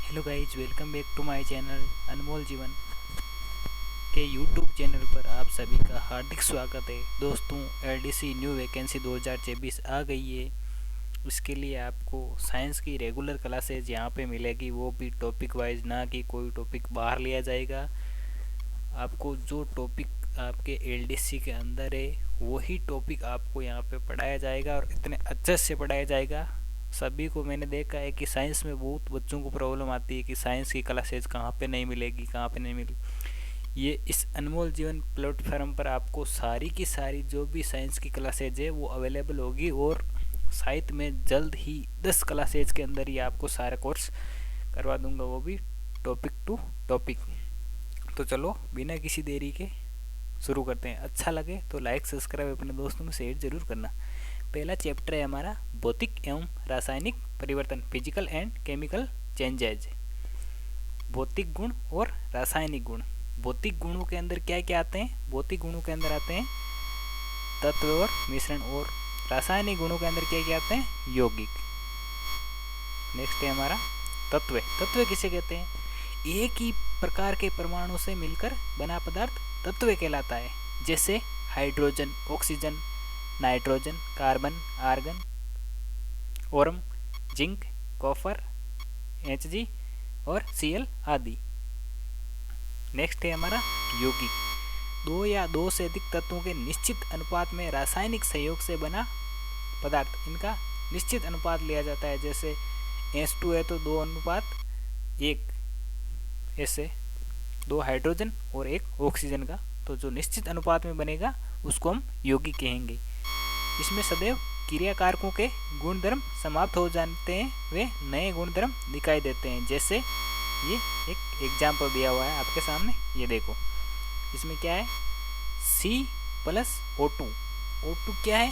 Hello guys, welcome back to my channel Anmol Jeevan के YouTube channel पर आप सभी का हार्दिक स्वागत है। दोस्तों, एलडीसी न्यू वैकेंसी 2024 आ गई है। उसके लिए आपको साइंस की रेगुलर क्लासेज यहाँ पे मिलेगी, वो भी टॉपिक वाइज, ना कि कोई टॉपिक बाहर लिया जाएगा। आपको जो टॉपिक आपके एलडीसी के अंदर है वही टॉपिक आपको यहाँ पे पढ़ाया जाएगा और इतने अच्छे से पढ़ाया जाएगा। सभी को मैंने देखा है कि साइंस में बहुत बच्चों को प्रॉब्लम आती है कि साइंस की क्लासेज कहाँ पे नहीं मिलेगी, कहाँ पे नहीं मिलेगी। ये इस अनमोल जीवन प्लेटफॉर्म पर आपको सारी की सारी जो भी साइंस की क्लासेज है वो अवेलेबल होगी, और शायद मैं जल्द ही 10 क्लासेज के अंदर ही आपको सारा कोर्स करवा दूंगा, वो भी टॉपिक टू टॉपिक। तो चलो बिना किसी देरी के शुरू करते हैं। अच्छा लगे तो लाइक सब्सक्राइब अपने दोस्तों में शेयर जरूर करना। पहला चैप्टर है हमारा भौतिक एवं रासायनिक परिवर्तन, फिजिकल एंड केमिकल चेंजेज। भौतिक गुण और रासायनिक गुण। भौतिक गुणों के अंदर क्या क्या आते हैं? भौतिक गुणों के अंदर आते हैं तत्व और मिश्रण, और रासायनिक गुणों के अंदर क्या क्या आते हैं? यौगिक। नेक्स्ट है हमारा तत्व। तत्व किसे कहते हैं? एक ही प्रकार के परमाणु से मिलकर बना पदार्थ तत्व कहलाता है, जैसे hydrogen, oxygen, nitrogen, carbon, argon, aurum, zinc, copper, Hg और Cl आदि। नेक्स्ट है हमारा यौगिक। दो या दो से अधिक तत्वों के निश्चित अनुपात में रासायनिक संयोग से बना पदार्थ, इनका निश्चित अनुपात लिया जाता है। जैसे H2 है तो 2:1, ऐसे 2 हाइड्रोजन और 1 ऑक्सीजन का, तो जो निश्चित अनुपात में बनेगा उसको हम यौगिक कहेंगे। इसमें सदैव क्रिया कारकों के गुणधर्म समाप्त हो जाते हैं, वे नए गुणधर्म दिखाई देते हैं। जैसे ये एक एग्जाम्पल दिया हुआ है आपके सामने, ये देखो। इसमें क्या है? C+O2। O2 क्या है?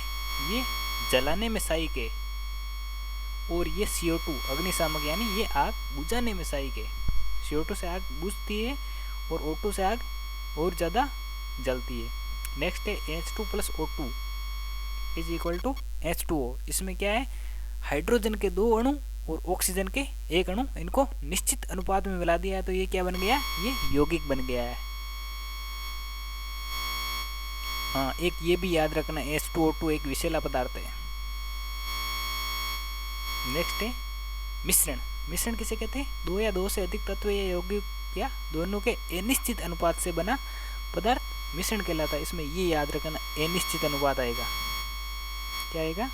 ये जलाने में सहायक है, और ये CO2 अग्निशामक, यानी ये आग बुझाने में सहायक है। CO2 से आग बुझती है और O2 से आग और ज़्यादा जलती है। नेक्स्ट है H2+O2 is equal to H2O। इसमें क्या है? हाइड्रोजन के 2 अणु और ऑक्सीजन के 1 अणु, इनको निश्चित अनुपात में मिला दिया है, तो ये क्या बन गया? ये यौगिक बन गया है। हाँ, एक ये भी याद रखना, H2O2 एक विषैला पदार्थ है। नेक्स्ट है मिश्रण। मिश्रण किसे कहते हैं? दो या दो से अधिक तत्व या यौगिक या दोनों के अनिश्चित अनुपात से बना पदार्थ मिश्रण कहलाता है। इसमें ये याद रखना, अनिश्चित अनुपात आएगा। क्या आएगा?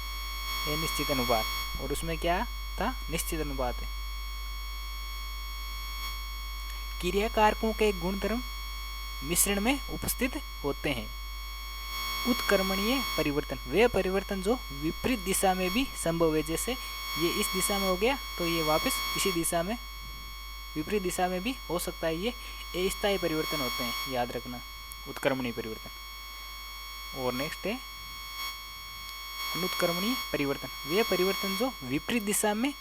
अनिश्चित अनुपात। और उसमें क्या था? निश्चित अनुपात है। क्रिया कारकों के गुणधर्म मिश्रण में उपस्थित होते हैं। उत्क्रमणीय परिवर्तन, वे परिवर्तन जो विपरीत दिशा में भी संभव है। जैसे ये इस दिशा में हो गया तो ये वापस इसी दिशा में, विपरीत दिशा में भी हो सकता है। ये अस्थायी परिवर्तन होते हैं, याद रखना, उत्क्रमणीय परिवर्तन। और नेक्स्ट है अनुत्क्रमणीय परिवर्तन, वे परिवर्तन जो विपरीत दिशा में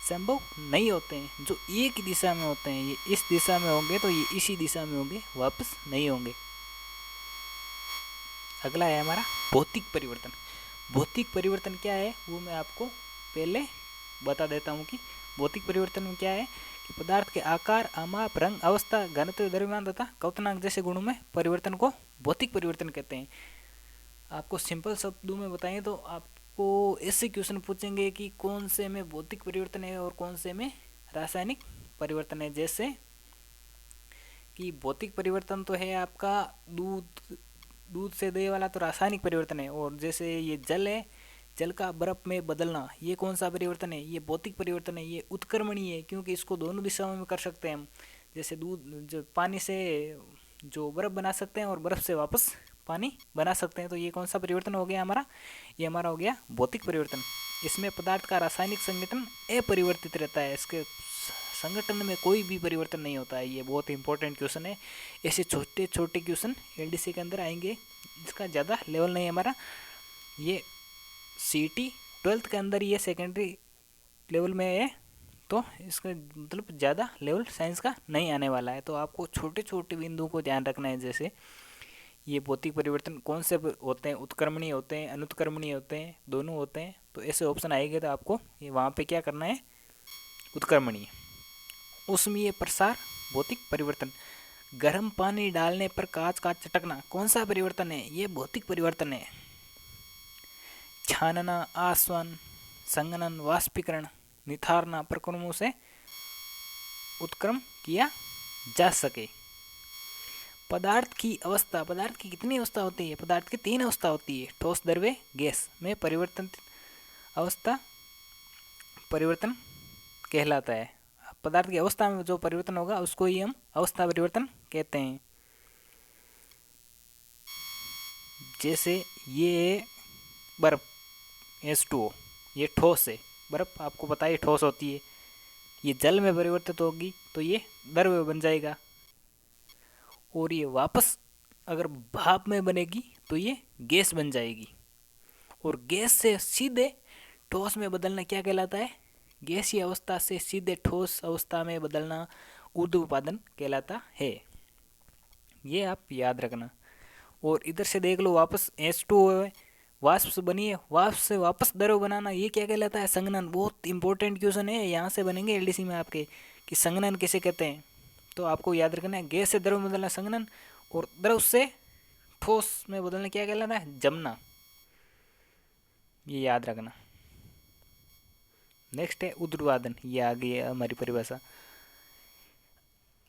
संभव नहीं होते हैं, जो एक ही दिशा में होते हैं। ये इस दिशा में होंगे तो ये इसी दिशा में होंगे, वापस नहीं होंगे। अगला है हमारा भौतिक परिवर्तन। भौतिक परिवर्तन क्या है वो मैं आपको पहले बता देता हूँ कि भौतिक परिवर्तन में क्या है कि पदार्थ के आकार, माप, रंग, अवस्था, घनत्व, द्रव्यमान तथा क्वथनांक जैसे गुणों में परिवर्तन को भौतिक परिवर्तन कहते हैं। आपको सिंपल शब्दों में बताएं तो आपको ऐसे क्वेश्चन पूछेंगे कि कौन से में भौतिक परिवर्तन है और कौन से में रासायनिक परिवर्तन है। जैसे कि भौतिक परिवर्तन तो है आपका दूध से दही वाला, तो रासायनिक परिवर्तन है। और जैसे ये जल है, जल का बर्फ में बदलना, ये कौन सा परिवर्तन है? ये भौतिक परिवर्तन है। ये उत्क्रमणीय है, क्योंकि इसको दोनों दिशाओं में कर सकते हैं हम। जैसे दूध, जो पानी से जो बर्फ बना सकते हैं और बर्फ से वापस पानी बना सकते हैं, तो ये कौन सा परिवर्तन हो गया हमारा? ये हमारा हो गया भौतिक परिवर्तन। इसमें पदार्थ का रासायनिक संगठन अपरिवर्तित रहता है, इसके संगठन में कोई भी परिवर्तन नहीं होता है। ये बहुत इंपॉर्टेंट क्वेश्चन है। ऐसे छोटे छोटे क्वेश्चन एलडीसी के अंदर आएंगे, इसका ज़्यादा लेवल नहीं है हमारा। ये सीटी 12th के अंदर ये सेकेंडरी लेवल में है, तो इसका मतलब ज़्यादा लेवल साइंस का नहीं आने वाला है। तो आपको छोटे छोटे बिंदुओं को ध्यान रखना है। जैसे ये भौतिक परिवर्तन कौन से होते हैं? उत्क्रमणीय होते हैं, अनुत्क्रमणीय होते हैं, दोनों होते हैं। तो ऐसे ऑप्शन आएंगे तो आपको ये वहाँ पे क्या करना है? उत्क्रमणीय। ऊष्मीय प्रसार, भौतिक परिवर्तन। गर्म पानी डालने पर कांच का चटकना, कौन सा परिवर्तन है? ये भौतिक परिवर्तन है। छानना, आसवन, संघनन, वाष्पीकरण, निथारना प्रक्रमों से उत्क्रम किया जा सके। पदार्थ की अवस्था, पदार्थ की कितनी अवस्था होती है? पदार्थ की 3 अवस्था होती है। ठोस, द्रव्य, गैस में परिवर्तन अवस्था परिवर्तन कहलाता है। पदार्थ की अवस्था में जो परिवर्तन होगा उसको ही हम अवस्था परिवर्तन कहते हैं। जैसे ये बर्फ H2O, ये ठोस है। बर्फ आपको पता है ठोस होती है। ये जल में परिवर्तित होगी तो ये द्रव्य बन जाएगा, और ये वापस अगर भाप में बनेगी तो ये गैस बन जाएगी। और गैस से सीधे ठोस में बदलना क्या कहलाता है? गैसीय अवस्था से सीधे ठोस अवस्था में बदलना ऊर्ध्वपादन कहलाता है। ये आप याद रखना। और इधर से देख लो, वापस H2O है, वाष्प से बनी है, वाष्प से वापस द्रव बनाना, ये क्या कहलाता है? संघनन। बहुत इंपॉर्टेंट क्वेश्चन है, यहाँ से बनेंगे एलडीसी में आपके कि संघनन किसे कहते हैं। तो आपको याद रखना है, गैस से द्रव में बदलना संघनन, और द्रव से ठोस में बदलना क्या कहलाता है? जमना। ये याद रखना। नेक्स्ट है ऊर्ध्वपादन। ये आ गई है हमारी परिभाषा।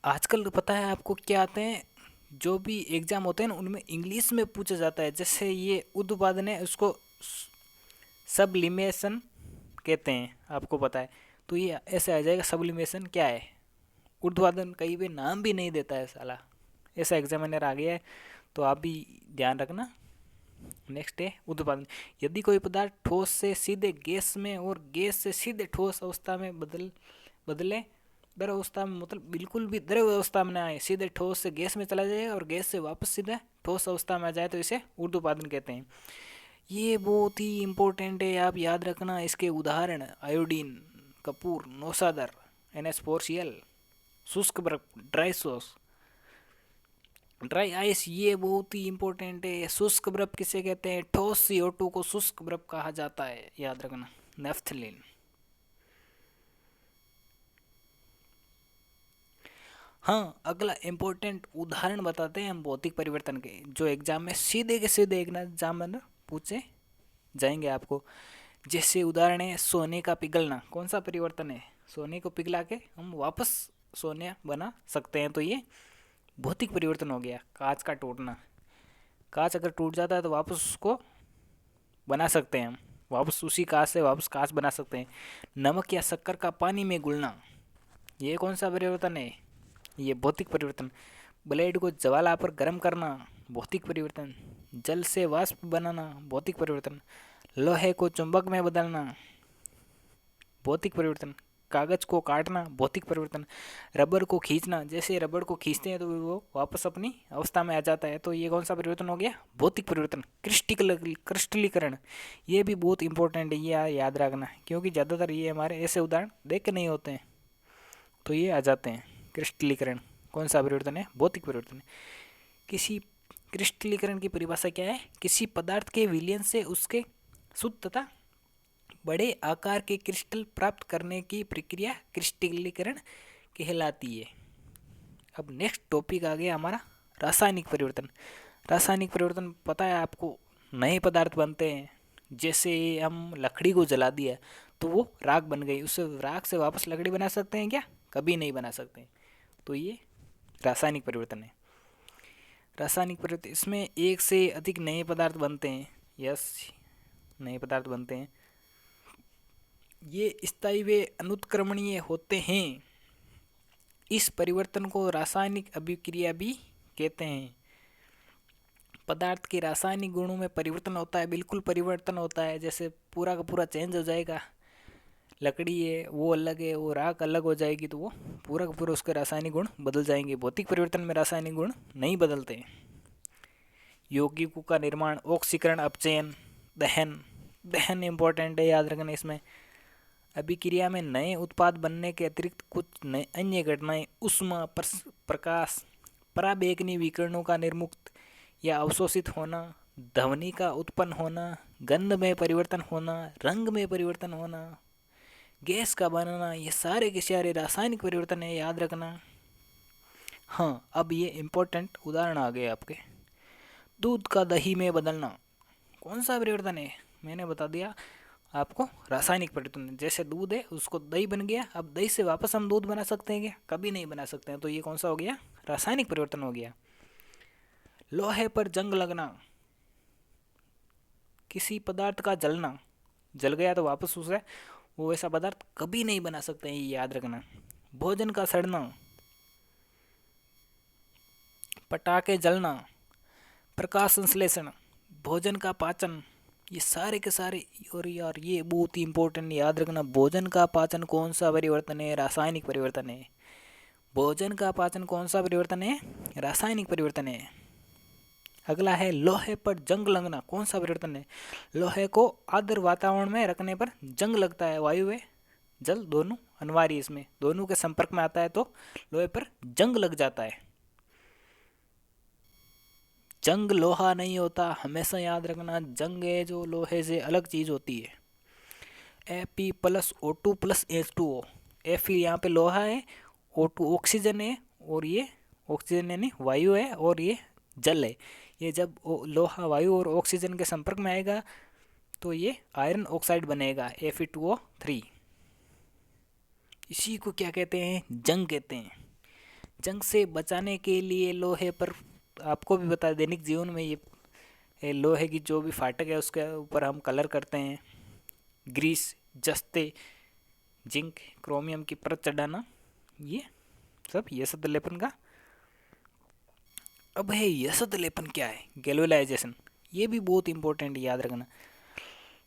आजकल पता है आपको क्या आते हैं? जो भी एग्जाम होते हैं ना उनमें इंग्लिश में पूछा जाता है। जैसे ये ऊर्ध्वपादन है, उसको सब्लिमेशन कहते हैं, आपको पता है। तो ये ऐसे आ जाएगा, सब्लिमेशन क्या है? ऊर्ध्वपादन। कहीं भी नाम भी नहीं देता है साला, ऐसा एग्जामिनर आ गया है, तो आप भी ध्यान रखना। नेक्स्ट है ऊर्ध्वपादन। यदि कोई पदार्थ ठोस से सीधे गैस में और गैस से सीधे ठोस अवस्था में बदले, द्रव अवस्था में, मतलब बिल्कुल भी द्रव अवस्था में ना आए, सीधे ठोस से गैस में चला जाए और गैस से वापस सीधे ठोस अवस्था में आ जाए, तो इसे ऊर्ध्वपादन कहते हैं। ये बहुत ही इंपॉर्टेंट है, आप याद रखना। इसके उदाहरण आयोडीन, कपूर, नौशादर, NH4Cl, शुष्क बर्फ, ड्राई सॉस, ड्राई आइस, ये बहुत ही इंपॉर्टेंट है। शुष्क बर्फ किसे कहते हैं? ठोस CO2 को शुष्क बर्फ कहा जाता है, याद रखना। नेफ्थलीन। हाँ, अगला इंपॉर्टेंट उदाहरण बताते हैं हम भौतिक परिवर्तन के, जो एग्जाम में सीधे के सीधे एग्जामिनर पूछे जाएंगे आपको। जैसे उदाहरण है सोने का पिघलना। कौन सा परिवर्तन है? सोने को पिघला के हम वापस सोने बना सकते हैं, तो ये भौतिक परिवर्तन हो गया। कांच का टूटना, कांच अगर टूट जाता है तो वापस उसको बना सकते हैं हम, वापस उसी कांच से वापस कांच बना सकते हैं। नमक या शक्कर का पानी में घुलना, ये कौन सा परिवर्तन है? ये भौतिक परिवर्तन। ब्लेड को ज्वाला पर गर्म करना, भौतिक परिवर्तन। जल से वाष्प बनाना, भौतिक परिवर्तन। लोहे को चुंबक में बदलना, भौतिक परिवर्तन। कागज को काटना, भौतिक परिवर्तन। रबर को खींचना, जैसे रबर को खींचते हैं तो वो वापस अपनी अवस्था में आ जाता है, तो ये कौन सा परिवर्तन हो गया? भौतिक परिवर्तन। क्रिस्टलीकरण, ये भी बहुत इंपॉर्टेंट है, ये याद रखना, क्योंकि ज़्यादातर ये हमारे ऐसे उदाहरण देख के नहीं होते हैं, तो ये आ जाते हैं। क्रिस्टलीकरण कौन सा परिवर्तन है? भौतिक परिवर्तन। किसी क्रिस्टलीकरण की परिभाषा क्या है? किसी पदार्थ के विलयन से उसके शुद्ध तथा बड़े आकार के क्रिस्टल प्राप्त करने की प्रक्रिया क्रिस्टलीकरण कहलाती है। अब नेक्स्ट टॉपिक आ गया हमारा रासायनिक परिवर्तन। रासायनिक परिवर्तन पता है आपको, नए पदार्थ बनते हैं। जैसे हम लकड़ी को जला दिया तो वो राख बन गई, उससे राख से वापस लकड़ी बना सकते हैं क्या? कभी नहीं बना सकते। तो ये रासायनिक परिवर्तन है। रासायनिक परिवर्तन, इसमें एक से अधिक नए पदार्थ बनते हैं। यस, नए पदार्थ बनते हैं। ये स्थायी व अनुत्क्रमणीय होते हैं। इस परिवर्तन को रासायनिक अभिक्रिया भी कहते हैं। पदार्थ के रासायनिक गुणों में परिवर्तन होता है, बिल्कुल परिवर्तन होता है, जैसे पूरा का पूरा चेंज हो जाएगा। लकड़ी है वो अलग है, वो राख अलग हो जाएगी, तो वो पूरा का पूरा उसके रासायनिक गुण बदल जाएंगे। भौतिक परिवर्तन में रासायनिक गुण नहीं बदलते। यौगिकों का निर्माण, ऑक्सीकरण, अपचयन, दहन। दहन इंपॉर्टेंट है, याद रखना। इसमें अभिक्रिया में नए उत्पाद बनने के अतिरिक्त कुछ नए अन्य घटनाएं, ऊष्मा, प्रकाश, पराबैंगनी विकिरणों का निर्मुक्त या अवशोषित होना, ध्वनि का उत्पन्न होना, गंध में परिवर्तन होना, रंग में परिवर्तन होना, गैस का बनना, ये सारे के सारे रासायनिक परिवर्तन है, याद रखना। हाँ, अब ये इम्पोर्टेंट उदाहरण आ गए आपके। दूध का दही में बदलना कौन सा परिवर्तन है? मैंने बता दिया आपको, रासायनिक परिवर्तन। जैसे दूध है उसको दही बन गया, अब दही से वापस हम दूध बना सकते हैं क्या? कभी नहीं बना सकते हैं, तो ये कौन सा हो गया? रासायनिक परिवर्तन हो गया। लोहे पर जंग लगना, किसी पदार्थ का जलना, जल गया तो वापस उसे वो वैसा पदार्थ कभी नहीं बना सकते हैं, ये याद रखना। भोजन का सड़ना, पटाखे जलना, प्रकाश संश्लेषण, भोजन का पाचन, ये सारे के सारे। और यार ये बहुत ही इंपॉर्टेंट, याद रखना। भोजन का पाचन कौन सा परिवर्तन है? रासायनिक परिवर्तन है। भोजन का पाचन कौन सा परिवर्तन है? रासायनिक परिवर्तन है। अगला है लोहे पर जंग लगना, कौन सा परिवर्तन है? लोहे को आर्द्र वातावरण में रखने पर जंग लगता है, वायु व जल दोनों अनिवार्य, इसमें दोनों के संपर्क में आता है तो लोहे पर जंग लग जाता है। जंग लोहा नहीं होता, हमेशा याद रखना। जंग है जो लोहे से अलग चीज होती है। Fe+O2+H2O, Fe यहाँ पे लोहा है, O2 ऑक्सीजन है, और ये ऑक्सीजन यानी वायु है, और ये जल है। ये जब लोहा वायु और ऑक्सीजन के संपर्क में आएगा तो ये आयरन ऑक्साइड बनेगा, Fe2O3। इसी को क्या कहते हैं? जंग कहते हैं। जंग से बचाने के लिए लोहे पर, आपको भी बता, दैनिक जीवन में ये लोहे की जो भी फाटक है उसके ऊपर हम कलर करते हैं, ग्रीस, जस्ते, जिंक, क्रोमियम की परत चढ़ाना, ये सब यशद लेपन का। अब है यशद लेपन क्या है? गैल्वेनाइजेशन, ये भी बहुत इंपॉर्टेंट, याद रखना।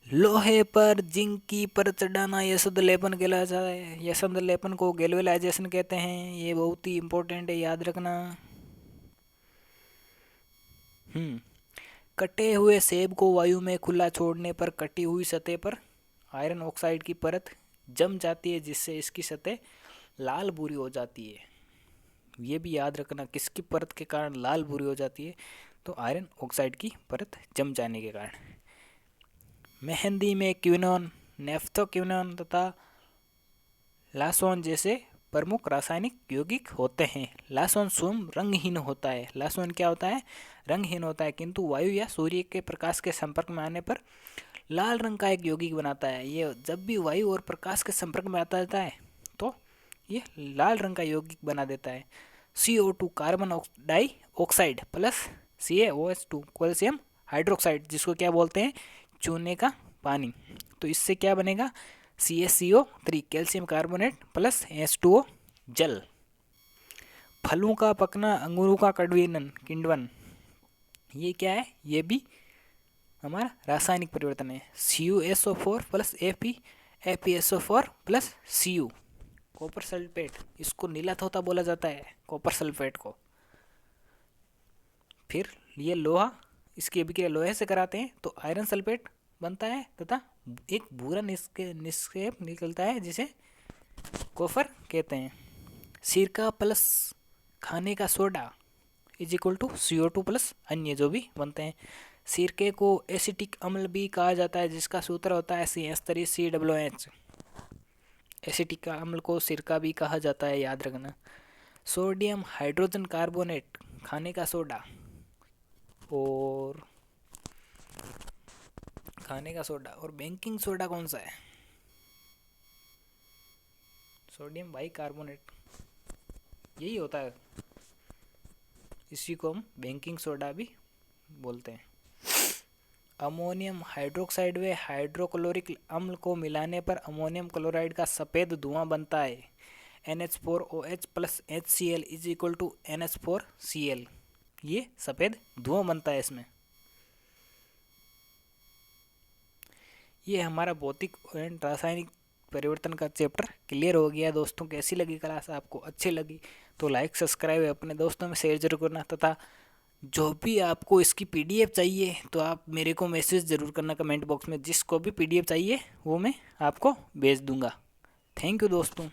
लोहे पर जिंक की परत चढ़ाना यशद लेपन कहलाता है। यशद लेपन को गैल्वेनाइजेशन कहते हैं, ये बहुत ही इंपॉर्टेंट है, याद रखना। कटे हुए सेब को वायु में खुला छोड़ने पर कटी हुई सतह पर आयरन ऑक्साइड की परत जम जाती है, जिससे इसकी सतह लाल भूरी हो जाती है। ये भी याद रखना, किसकी परत के कारण लाल भूरी हो जाती है? तो आयरन ऑक्साइड की परत जम जाने के कारण। मेहंदी में क्विनोन, नेफ्थोक्विनोन तथा लासोन जैसे प्रमुख रासायनिक यौगिक होते हैं। लासोन स्वयं रंगहीन होता है। लासोन क्या होता है? रंगहीन होता है, किंतु वायु या सूर्य के प्रकाश के संपर्क में आने पर लाल रंग का एक यौगिक बनाता है। ये जब भी वायु और प्रकाश के संपर्क में आता है तो ये लाल रंग का यौगिक बना देता है। CO2 carbon dioxide plus CaOH2 calcium hydroxide, जिसको क्या बोलते हैं? चूने का पानी। तो इससे क्या बनेगा? CaCO3 calcium carbonate plus H2O जल। फलों का पकना, अंगूरों का किण्वन, ये क्या है? ये भी हमारा रासायनिक परिवर्तन है। CuSO4 plus FeSO4 plus Cu, copper sulphate, इसको नीला तोता बोला जाता है, कॉपर सल्फेट को। फिर ये लोहा, इसकी अभिक्रिया लोहे से कराते हैं तो आयरन सल्फेट बनता है तथा एक भूरा निक्षेप निकलता है, जिसे कॉपर कहते हैं। सिरका प्लस खाने का soda is equal to CO2 plus अन्य जो भी बनते हैं। सिरके को एसिटिक अम्ल भी कहा जाता है, जिसका सूत्र होता है CH3COOH। एसिटिक अम्ल को सिरका भी कहा जाता है, याद रखना। सोडियम हाइड्रोजन कार्बोनेट, खाने का सोडा, और खाने का सोडा और बेकिंग सोडा कौन सा है? सोडियम बाइकार्बोनेट, यही होता है। इसी को हम बेकिंग सोडा भी बोलते हैं। अमोनियम हाइड्रोक्साइड व हाइड्रोक्लोरिक अम्ल को मिलाने पर अमोनियम क्लोराइड का सफ़ेद धुआं बनता है। NH4OH plus HCl is equal to NH4Cl, ये सफ़ेद धुआं बनता है इसमें। ये हमारा भौतिक एवं रासायनिक परिवर्तन का चैप्टर क्लियर हो गया। दोस्तों, कैसी लगी क्लास? आपको अच्छी लगी तो लाइक सब्सक्राइब अपने दोस्तों में शेयर जरूर करना, तथा जो भी आपको इसकी PDF चाहिए तो आप मेरे को मैसेज ज़रूर करना कमेंट बॉक्स में। जिसको भी PDF चाहिए वो मैं आपको भेज दूंगा। थैंक यू दोस्तों।